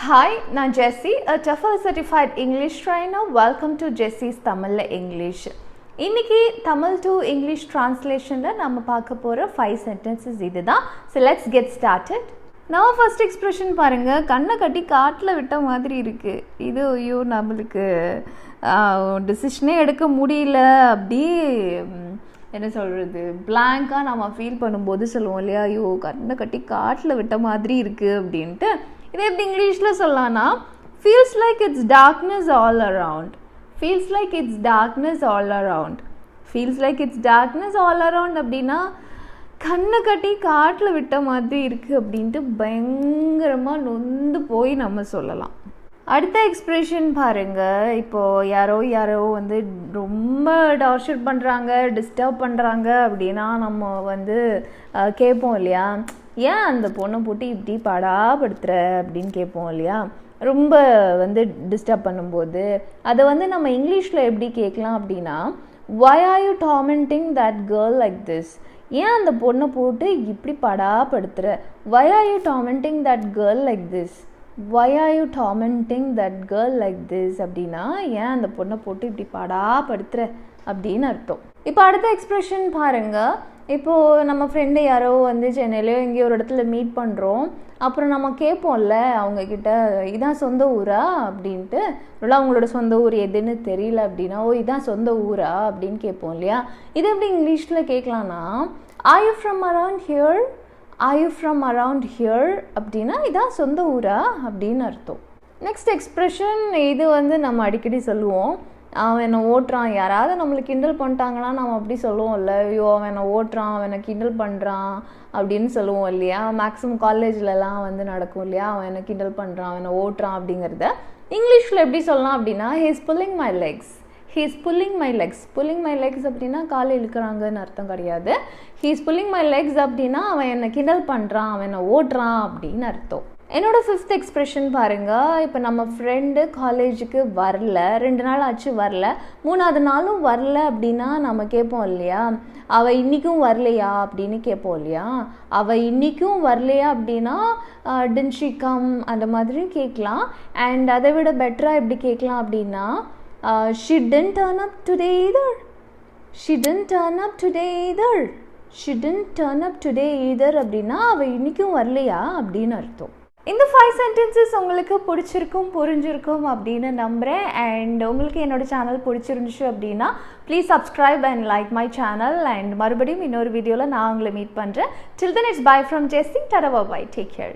Hi, நான் Jessie, a TOEFL certified English trainer. Welcome to Jessie's Tamil English. இன்னைக்கு Tamil to English translationல நம்ம பார்க்க போற 5 sentences இதுதான். So let's get started. Now first expression பாருங்க, கண்ணை கட்டி காட்டுல விட்ட மாதிரி இருக்கு. இது ஐயோ நம்மளுக்கு டிசிஷனே எடுக்க முடியல, அப்படி என்ன சொல்கிறது, பிளாங்காக நம்ம ஃபீல் பண்ணும்போது சொல்லுவோம் இல்லையா, ஐயோ கண்ணை கட்டி காட்டில் விட்ட மாதிரி இருக்குது அப்படின்ட்டு. இதே எப்படி இங்கிலீஷில் சொல்லலாம்னா, feels like it's darkness all around. Feels like it's darkness all around. Feels like it's darkness all around அப்படின்னா கண்ணை கட்டி காட்டில் விட்ட மாதிரி இருக்குது அப்படின்ட்டு பயங்கரமாக நொந்து போய் நம்ம சொல்லலாம். அடுத்த எக்ஸ்ப்ரெஷன் பாருங்கள், இப்போது யாரோ வந்து ரொம்ப டார்ச்சர் பண்ணுறாங்க, டிஸ்டர்ப் பண்ணுறாங்க அப்படின்னா நம்ம வந்து கேட்போம் இல்லையா, ஏன் அந்த பொண்ணை போட்டு இப்படி படாப்படுத்துகிற அப்படின்னு கேட்போம் இல்லையா, ரொம்ப வந்து டிஸ்டர்ப் பண்ணும்போது. அதை வந்து நம்ம இங்கிலீஷில் எப்படி கேட்கலாம் அப்படின்னா, why are you tormenting that girl like this? ஏன் அந்த பொண்ணை போட்டு இப்படி படாப்படுத்துகிற? why are you tormenting that girl like this? why are you tormenting that girl like this அப்படின்னா ஏன் அந்த பொண்ணை போட்டு இப்படி படாப்படுத்துகிற அப்படின்னு அர்த்தம். இப்போ அடுத்த எக்ஸ்ப்ரெஷன் பாருங்கள், இப்போது நம்ம ஃப்ரெண்டு யாரோ வந்து சென்னையிலையோ எங்கேயோ ஒரு இடத்துல மீட் பண்ணுறோம். அப்புறம் நம்ம கேட்போம்ல அவங்கக்கிட்ட, இதான் சொந்த ஊரா அப்படின்ட்டு. இல்லை அவங்களோட சொந்த ஊர் எதுன்னு தெரியல அப்படின்னா, ஓ இதான் சொந்த ஊரா அப்படின்னு கேட்போம் இல்லையா. இது எப்படி இங்கிலீஷில் கேட்கலான்னா, are you from around here? are you from around here அப்படின்னா இதான் சொந்த ஊரா அப்படின்னு அர்த்தம். நெக்ஸ்ட் எக்ஸ்ப்ரெஷன், இது வந்து நம்ம அடிக்கடி சொல்லுவோம், அவன் என்னை ஓட்டுறான். யாராவது நம்மளுக்கு கிண்டல் பண்ணிட்டாங்கன்னா நம்ம அப்படி சொல்லுவோம்ல, ஐயோ அவன் என்னை ஓட்டுறான், அவன் என்னை கிண்டல் பண்ணுறான் அப்படின்னு சொல்லுவோம் இல்லையா. மேக்ஸிமம் காலேஜ்லலாம் வந்து நடக்கும் இல்லையா, அவன் என்னை கிண்டல் பண்ணுறான், அவன் என்னை ஓட்டுறான் அப்படிங்கிறத இங்கிலீஷில் எப்படி சொல்லலாம் அப்படின்னா, he is pulling my legs. he is pulling my legs. pulling my legs அப்படின்னா காலை இழுக்கிறாங்கன்னு அர்த்தம் கிடையாது. he is pulling my legs அப்படின்னா அவன் என்னை கிண்டல் பண்ணுறான், அவன் என்னை ஓட்டுறான் அப்படின்னு அர்த்தம். என்னோட 5th எக்ஸ்ப்ரெஷன் பாருங்கள், இப்போ நம்ம ஃப்ரெண்டு காலேஜுக்கு வரல, 2 நாள் ஆச்சு வரல, 3ஆவது நாளும் வரல அப்படின்னா நம்ம கேட்போம் இல்லையா, அவள் இன்றைக்கும் வரலையா அப்படின்னு கேட்போம் இல்லையா. அவள் இன்றைக்கும் வரலையா அப்படின்னா didn't she come அந்த மாதிரி கேட்கலாம். அண்ட் அதை விட பெட்டராக எப்படி கேட்கலாம் அப்படின்னா, she didn't turn up today either. she didn't turn up today either. she didn't turn up today either அப்படின்னா அவள் இன்றைக்கும் வரலையா அப்படின்னு அர்த்தம். இந்த 5 சென்டென்சஸ் உங்களுக்கு பிடிச்சிருக்கும், புரிஞ்சிருக்கும் அப்படின்னு நம்புகிறேன். அண்ட் உங்களுக்கு என்னோடய சேனல் பிடிச்சிருந்துச்சு அப்படின்னா please subscribe and like my channel. And மறுபடியும் இன்னொரு வீடியோவில் நான் உங்களை மீட் பண்ணுறேன். till then it's bye from Jessie. Tara bye. Take care.